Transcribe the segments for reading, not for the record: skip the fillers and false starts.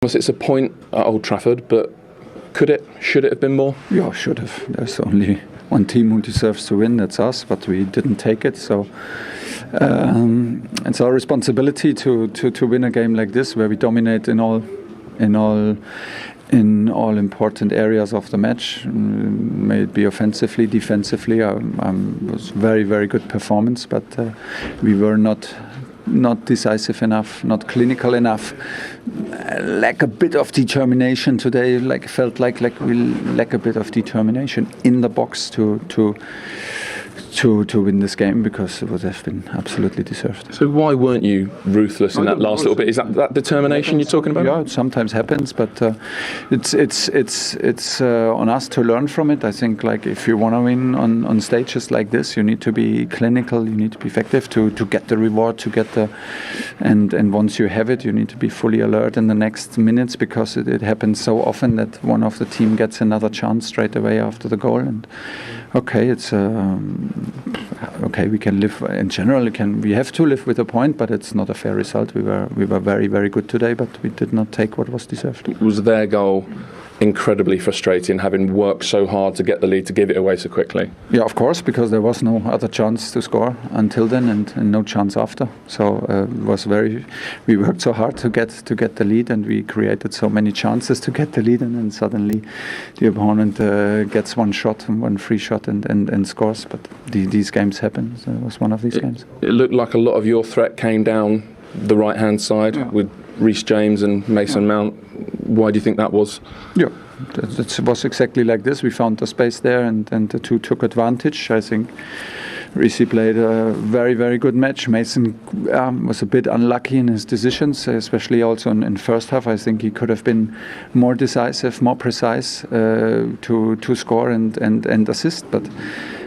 It's a point at Old Trafford, but should it have been more? Yeah, should have. There's only one team who deserves to win, that's us, but we didn't take it. So it's our responsibility to win a game like this, where we dominate in all important areas of the match. May it be offensively, defensively. Was very, very good performance, but we were not decisive enough, not clinical enough. Lack a bit of determination today. Felt like we lack a bit of determination in the box to win this game, because it would have been absolutely deserved. So why weren't you ruthless in that last little bit? Is that determination you're talking about? Yeah, it sometimes happens, but it's on us to learn from it. I think, like, if you want to win on stages like this, you need to be clinical, you need to be effective to get the reward, to get the and once you have it, you need to be fully alert in the next minutes, because it happens so often that one of the team gets another chance straight away after the goal. And okay, it's okay. We can live in general. We have to live with a point, but it's not a fair result. We were very, very good today, but we did not take what was deserved. Was their goal incredibly frustrating, having worked so hard to get the lead, to give it away so quickly? Yeah, of course, because there was no other chance to score until then, and no chance after. So it was we worked so hard to get the lead, and we created so many chances to get the lead, and then suddenly the opponent gets one shot, one free shot, and scores. But these games happen. So it was one of these games. It looked like a lot of your threat came down the right-hand side, yeah, with Reece James and Mason Mount. Why do you think that was? Yeah, it was exactly like this. We found the space there, and the two took advantage. I think Reece played a very, very good match. Mason was a bit unlucky in his decisions, especially also in first half. I think he could have been more decisive, more precise to score and assist. But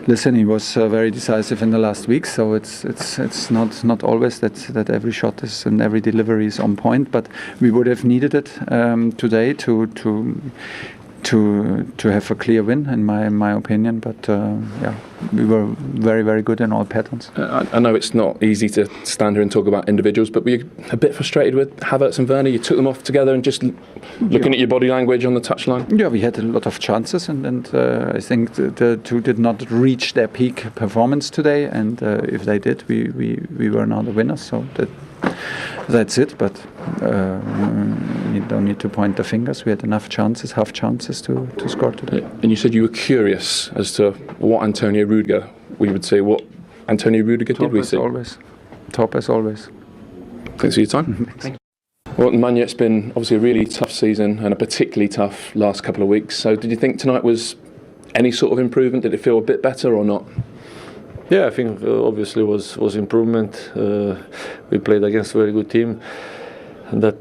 listen, he was very decisive in the last week, so it's not always that every shot is and every delivery is on point. But we would have needed it today to have a clear win, in my opinion. But yeah, we were very, very good in all patterns. I know it's not easy to stand here and talk about individuals, but were you a bit frustrated with Havertz and Werner? You took them off together, and just looking at your body language on the touchline? Yeah, we had a lot of chances, and I think the two did not reach their peak performance today, and if they did, we were now the winners. So that's it. But you don't need to point the fingers. We had enough chances, half chances to score today. And you said you were curious as to what Antonio Rudiger we would say. What Antonio Rudiger did we see? Top as always. Thanks for your time. Thank you. Well, Manja, it's been obviously a really tough season and a particularly tough last couple of weeks. So did you think tonight was any sort of improvement? Did it feel a bit better or not? Yeah, I think obviously was improvement. We played against a very good team that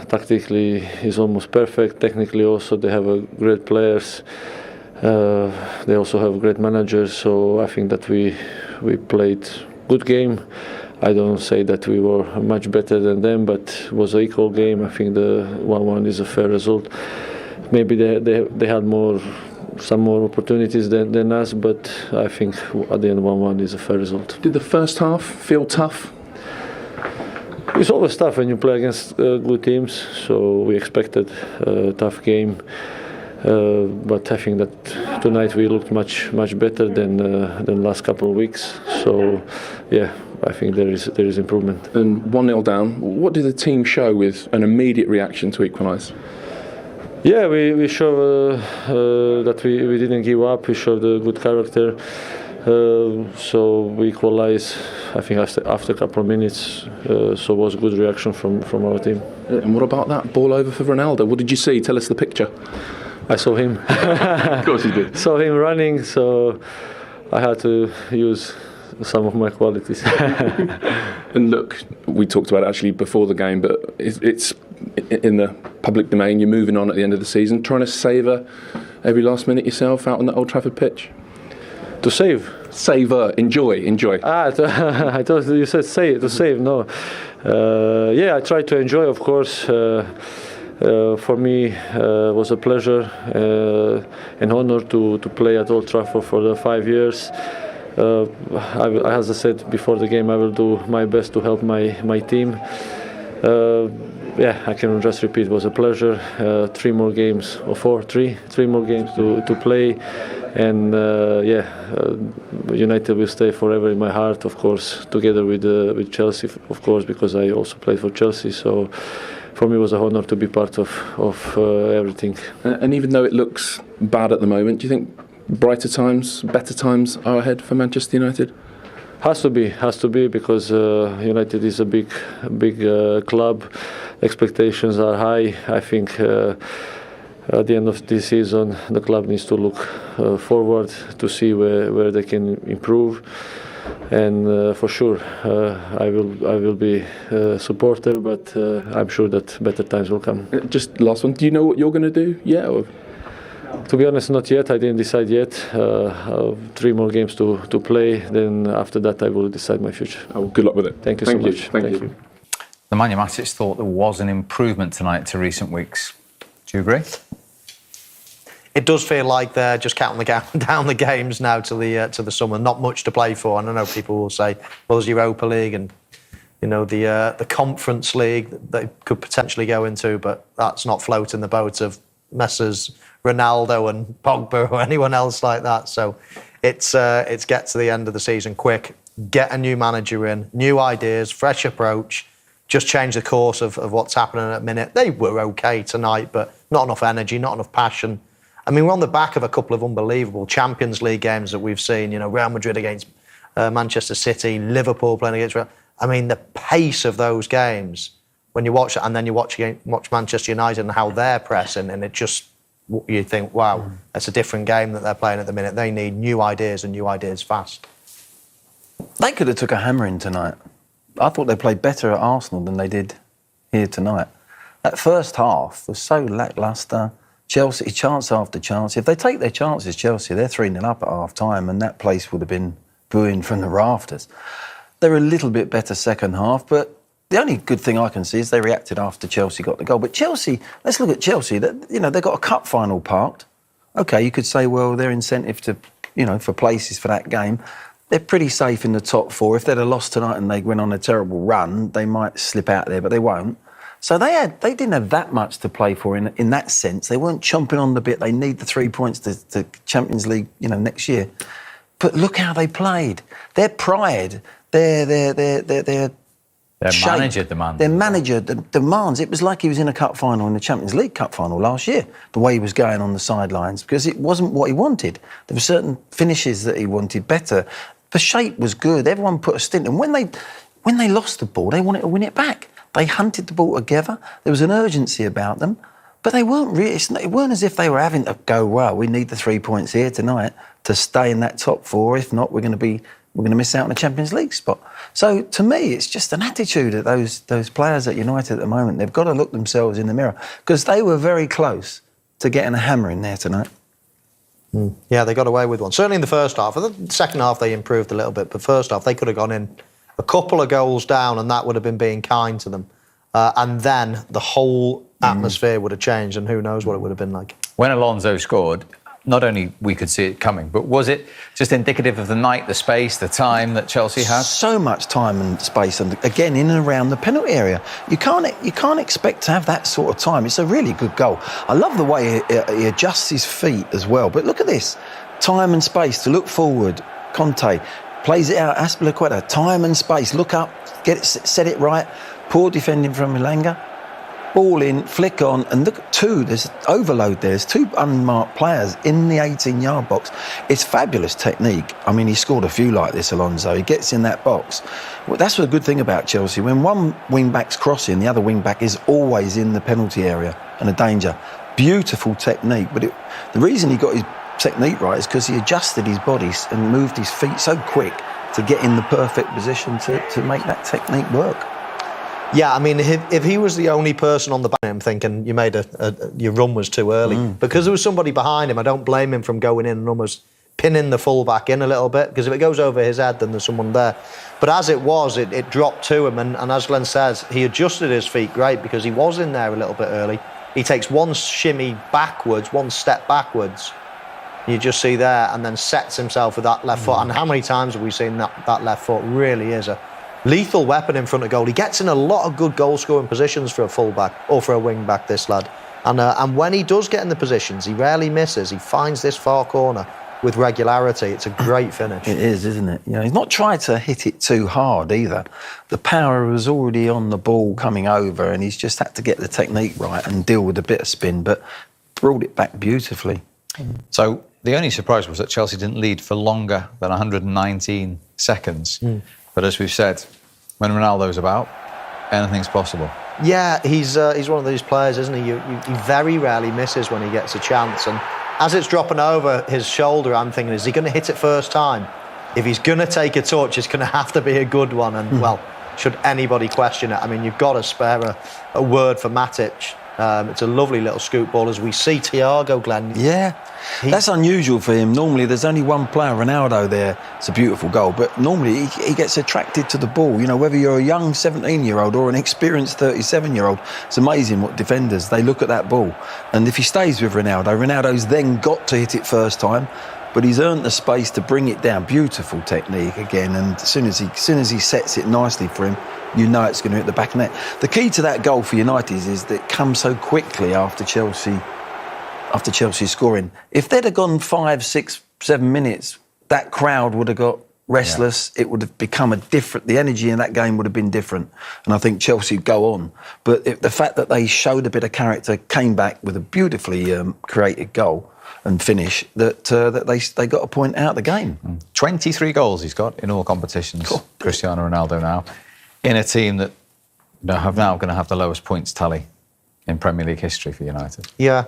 tactically is almost perfect. Technically also they have great players. They also have great managers. So I think that we played good game. I don't say that we were much better than them, but it was an equal game. I think the 1-1 is a fair result. Maybe they had some more opportunities than us, but I think at the end 1-1 is a fair result. Did the first half feel tough? It's always tough when you play against good teams, so we expected a tough game. But I think that tonight we looked much better than last couple of weeks. So yeah, I think there is improvement. And 1-0 down, what did the team show with an immediate reaction to equalise? Yeah, we show that we didn't give up. We showed a good character. So we equalized, I think, after a couple of minutes. So it was a good reaction from our team. And what about that ball over for Ronaldo? What did you see? Tell us the picture. I saw him. Of course you did. Saw him running, so I had to use some of my qualities. And look, we talked about it actually before the game, but it's in the public domain. You're moving on at the end of the season, trying to savour every last minute yourself out on the Old Trafford pitch. To save? Savour, enjoy. I thought you said to save. No. Yeah, I try to enjoy, of course. For me, it was a pleasure and honour to play at Old Trafford for the 5 years. As I said before the game, I will do my best to help my team. yeah, I can just repeat. It was a pleasure. 3 more games, or 3 more games to play, and United will stay forever in my heart, of course, together with Chelsea, of course, because I also played for Chelsea. So for me, it was an honour to be part of everything. And even though it looks bad at the moment, do you think brighter times, better times are ahead for Manchester United? Has to be, because United is a big club. Expectations are high. I think at the end of this season, the club needs to look forward to see where they can improve. And for sure, I will be a supporter, but I'm sure that better times will come. Just last one. Do you know what you're going to do yet? Or? To be honest, not yet. I didn't decide yet. 3 more games to play. Then after that, I will decide my future. Oh, good luck with it. Thank you so much. Thank you. Nemanja Matic thought there was an improvement tonight to recent weeks. Do you agree? It does feel like they're just counting down the games now to the summer. Not much to play for. And I know people will say, well, there's Europa League and the Conference League that they could potentially go into, but that's not floating the boat of Messrs Ronaldo and Pogba or anyone else like that. So it's get to the end of the season quick, get a new manager in, new ideas, fresh approach, just change the course of what's happening at the minute. They were okay tonight, but not enough energy, not enough passion. I mean, we're on the back of a couple of unbelievable Champions League games that we've seen, Real Madrid against Manchester City, Liverpool playing against Real. I mean, the pace of those games, when you watch it, and then you watch Manchester United and how they're pressing, and it just, you think, wow, that's a different game that they're playing at the minute. They need new ideas and new ideas fast. They could have took a hammering tonight. I thought they played better at Arsenal than they did here tonight. That first half was so lacklustre. Chelsea, chance after chance. If they take their chances, Chelsea, they're 3-0 up at half-time, and that place would have been booing from the rafters. They're a little bit better second half, but the only good thing I can see is they reacted after Chelsea got the goal. But Chelsea, let's look at Chelsea. They've got a cup final parked. OK, you could say, well, their incentive to, for places for that game, they're pretty safe in the top 4. If they'd have lost tonight and they went on a terrible run, they might slip out there, but they won't. So they didn't have that much to play for in that sense. They weren't chomping on the bit. They need the 3 points to Champions League, next year. But look how they played. Their pride, their manager demands. Their manager demands. It was like he was in a cup final, in the Champions League cup final last year, the way he was going on the sidelines, because it wasn't what he wanted. There were certain finishes that he wanted better. The shape was good. Everyone put a stint. And when they lost the ball, they wanted to win it back. They hunted the ball together. There was an urgency about them. But they weren't really, it weren't as if they were having to go, well, we need the 3 points here tonight to stay in that top 4. If not, we're going to miss out on a Champions League spot. So to me, it's just an attitude of those players at United at the moment. They've got to look themselves in the mirror, because they were very close to getting a hammer in there tonight. Yeah, they got away with one. Certainly in the first half. In the second half, they improved a little bit. But first half, they could have gone in a couple of goals down, and that would have been being kind to them. And then the whole atmosphere would have changed, and who knows what it would have been like. When Alonso scored, not only we could see it coming, but was it just indicative of the night, the space, the time that Chelsea had? So much time and space, and again in and around the penalty area. You can't expect to have that sort of time. It's a really good goal. I love the way he adjusts his feet as well. But look at this, time and space to look forward. Conte plays it out. Azpilicueta, time and space. Look up, get it, set it right. Poor defending from Elanga. Ball in, flick on, and look at there's overload there. There's 2 unmarked players in the 18-yard box. It's fabulous technique. I mean, he scored a few like this, Alonso. He gets in that box. Well, that's the good thing about Chelsea. When one wing-back's crossing, the other wing-back is always in the penalty area and a danger. Beautiful technique. But the reason he got his technique right is because he adjusted his body and moved his feet so quick to get in the perfect position to make that technique work. Yeah, I mean, if he was the only person on the back, I'm thinking you made your run was too early. Because there was somebody behind him, I don't blame him from going in and almost pinning the full-back in a little bit, because if it goes over his head, then there's someone there. But as it was, it dropped to him, and as Glenn says, he adjusted his feet great because he was in there a little bit early. He takes one shimmy backwards, one step backwards, you just see there, and then sets himself with that left foot. And how many times have we seen that left foot really is a lethal weapon in front of goal. He gets in a lot of good goal-scoring positions for a full-back or for a wing-back, this lad. And when he does get in the positions, he rarely misses. He finds this far corner with regularity. It's a great finish. It is, isn't it? You know, he's not tried to hit it too hard either. The power was already on the ball coming over, and he's just had to get the technique right and deal with a bit of spin, but brought it back beautifully. So the only surprise was that Chelsea didn't lead for longer than 119 seconds. But as we've said, when Ronaldo's about, anything's possible. Yeah, he's one of those players, isn't he? He very rarely misses when he gets a chance. And as it's dropping over his shoulder, I'm thinking, is he going to hit it first time? If he's going to take a touch, it's going to have to be a good one. And, well, should anybody question it, I mean, you've got to spare a word for Matic. It's a lovely little scoop ball, as we see Thiago, Glenn. Yeah, that's unusual for him. Normally there's only one player, Ronaldo there. It's a beautiful goal, but normally he gets attracted to the ball. You know, whether you're a young 17-year-old or an experienced 37-year-old, it's amazing what defenders, they look at that ball. And if he stays with Ronaldo's then got to hit it first time, but he's earned the space to bring it down. Beautiful technique again, and as soon as he sets it nicely for him, you know it's going to hit the back of the net. The key to that goal for United is that it comes so quickly after Chelsea scoring. If they'd have gone 5, 6, 7 minutes, that crowd would have got restless. Yeah. It would have become the energy in that game would have been different. And I think Chelsea would go on. But the fact that they showed a bit of character, came back with a beautifully created goal and finish, that they got a point out of the game. 23 goals he's got in all competitions, cool. Cristiano Ronaldo now, in a team that have now going to have the lowest points tally in Premier League history for United. Yeah.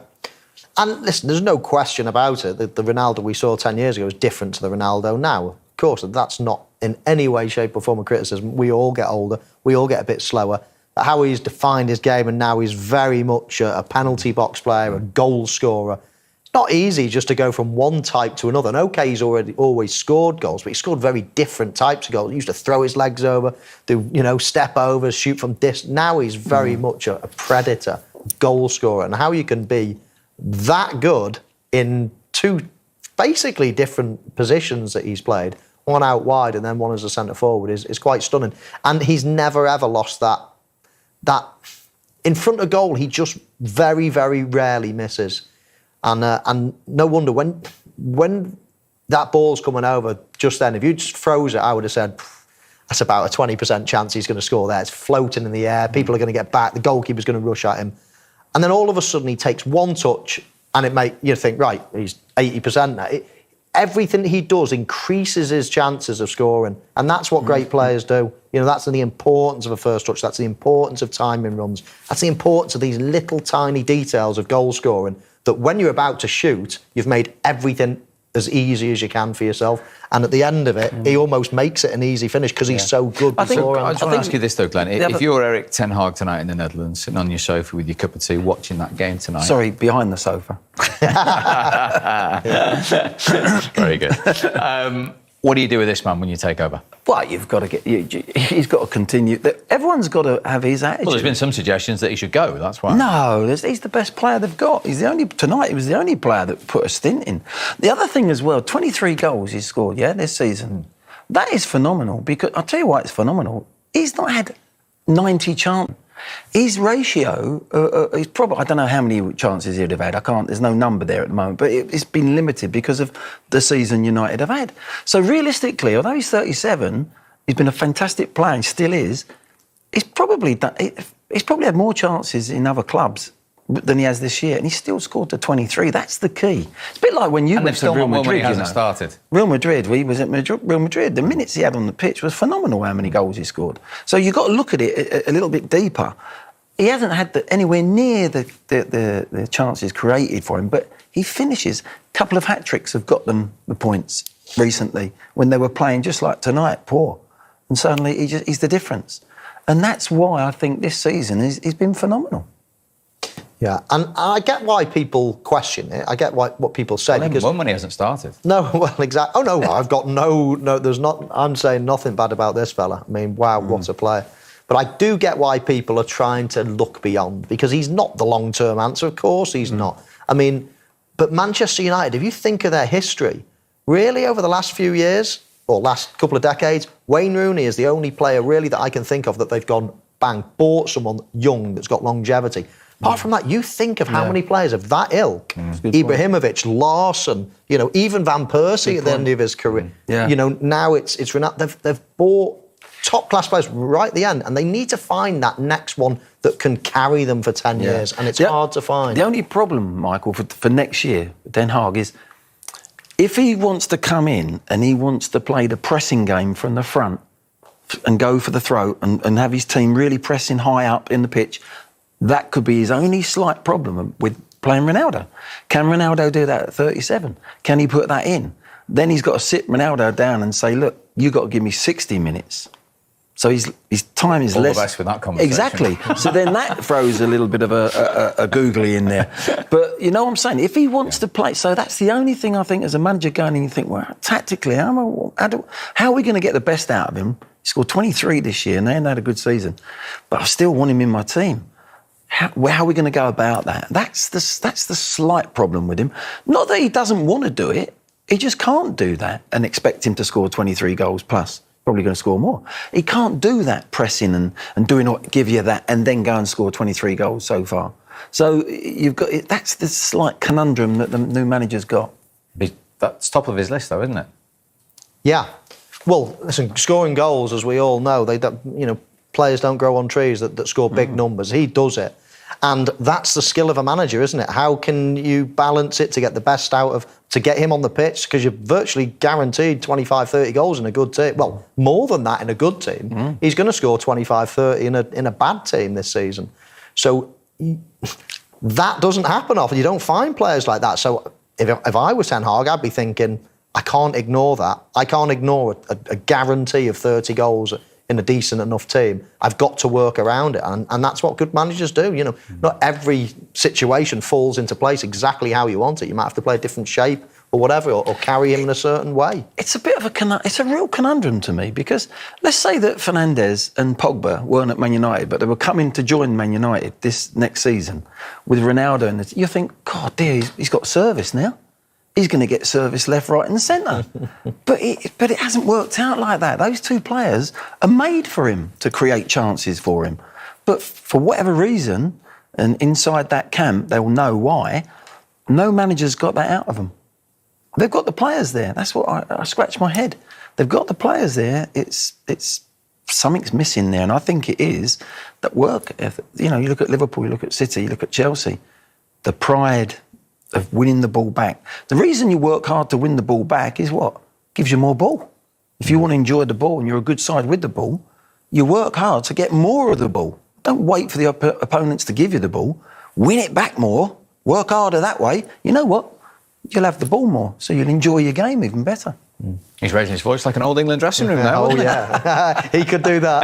And listen, there's no question about it. The Ronaldo we saw 10 years ago is different to the Ronaldo now. Of course, that's not in any way, shape or form of criticism. We all get older. We all get a bit slower. But how he's defined his game, and now he's very much a penalty box player, a goal scorer. It's not easy just to go from one type to another. And OK, he's always scored goals, but he scored very different types of goals. He used to throw his legs over, do step over, shoot from distance. Now he's very much a predator, goal scorer. And how you can be that good in two basically different positions that he's played, one out wide and then one as a centre forward, is quite stunning. And he's never ever lost that in front of goal. He just very, very rarely misses, and no wonder when that ball's coming over just then, if you just froze it, I would have said that's about a 20% chance he's going to score there. It's floating in the air, people are going to get back, the goalkeeper's going to rush at him. And then all of a sudden he takes one touch and it makes you think, right, he's 80% now. Everything he does increases his chances of scoring. And that's what great players do. That's the importance of a first touch. That's the importance of timing runs. That's the importance of these little tiny details of goal scoring, that when you're about to shoot, you've made everything as easy as you can for yourself. And at the end of it, he almost makes it an easy finish because he's so good before. I just want to ask you this though, Glenn. If you're Erik ten Hag tonight in the Netherlands, sitting on your sofa with your cup of tea, watching that game tonight... Sorry, behind the sofa. Very good. What do you do with this man when you take over? Well, you've got to he's got to continue. Everyone's got to have his attitude. Well, there's been some suggestions that he should go, that's why. No, he's the best player they've got. Tonight he was the only player that put a stint in. The other thing as well, 23 goals he's scored, this season. That is phenomenal, because I'll tell you why it's phenomenal. He's not had 90 chances. His ratio is probably, I don't know how many chances he'd have had. There's no number there at the moment, but it's been limited because of the season United have had. So realistically, although he's 37, he's been a fantastic player and still is. He's probably had more chances in other clubs than he has this year, and he's still scored to 23. That's the key. It's a bit like when you went to Real Madrid. When he hasn't started. Real Madrid, he was at Real Madrid. The minutes he had on the pitch was phenomenal. How many goals he scored. So you've got to look at it a little bit deeper. He hasn't had anywhere near the chances created for him, but he finishes. A couple of hat tricks have got them the points recently when they were playing just like tonight, poor, and suddenly he's the difference. And that's why I think this season he's been phenomenal. Yeah, and I get why people question it. I get what people say. Well, because when he hasn't started. No, well, exactly. Oh, no, I've got no, there's not, I'm saying nothing bad about this fella. I mean, wow, what a player. But I do get why people are trying to look beyond, because he's not the long-term answer. Of course he's not. I mean, but Manchester United, if you think of their history, really over the last few years, or last couple of decades, Wayne Rooney is the only player really that I can think of that they've gone, bang, bought someone young that's got longevity. Apart from that, you think of how many players of that ilk, Ibrahimovic, Larsson, even Van Persie at the end of his career. Now it's Ronaldo. They've bought top-class players right at the end, and they need to find that next one that can carry them for 10 years, and it's hard to find. The only problem, Michael, for next year, Den Haag, is if he wants to come in and he wants to play the pressing game from the front and go for the throat and have his team really pressing high up in the pitch, that could be his only slight problem with playing Ronaldo. Can Ronaldo do that at 37? Can he put that in? Then he's got to sit Ronaldo down and say, look, you've got to give me 60 minutes. So his time is All less. the best with that conversation. Exactly. So then that throws a little bit of a googly in there. But you know what I'm saying? If he wants to play, so that's the only thing I think as a manager going and you think, well, tactically, how are we going to get the best out of him? He scored 23 this year and they ain't had a good season. But I still want him in my team. How are we going to go about that? That's the slight problem with him. Not that he doesn't want to do it. He just can't do that and expect him to score 23 goals plus. Probably going to score more. He can't do that pressing and doing what give you that and then go and score 23 goals so far. So you've got that's the slight conundrum that the new manager's got. That's top of his list, though, isn't it? Yeah. Well, listen, scoring goals, as we all know, players don't grow on trees that score big numbers. He does it. And that's the skill of a manager, isn't it? How can you balance it to get the best out of, to get him on the pitch? Because you're virtually guaranteed 25, 30 goals in a good team. Well, more than that in a good team. He's going to score 25, 30 in a bad team this season. So that doesn't happen often. You don't find players like that. So if I was Ten Hag, I'd be thinking, I can't ignore that. I can't ignore a guarantee of 30 goals in a decent enough team. I've got to work around it, and that's what good managers do. Not every situation falls into place exactly how you want it. You might have to play a different shape or whatever, or carry him in a certain way. It's a bit of it's a real conundrum to me, because let's say that Fernandes and Pogba weren't at Man United, but they were coming to join Man United this next season with Ronaldo, and you think, God dear, he's got service now. He's going to get service left, right and centre. but it hasn't worked out like that. Those two players are made for him to create chances for him. But for whatever reason, and inside that camp, they'll know why, no manager's got that out of them. They've got the players there. That's what I scratch my head. They've got the players there. It's something's missing there. And I think it is that work ethic. You look at Liverpool, you look at City, you look at Chelsea, the pride of winning the ball back. The reason you work hard to win the ball back is what? Gives you more ball. If you want to enjoy the ball and you're a good side with the ball, you work hard to get more of the ball. Don't wait for the opponents to give you the ball. Win it back more. Work harder that way. You know what? You'll have the ball more, so you'll enjoy your game even better. He's raising his voice like an old England dressing room now. Oh, yeah. He could do that.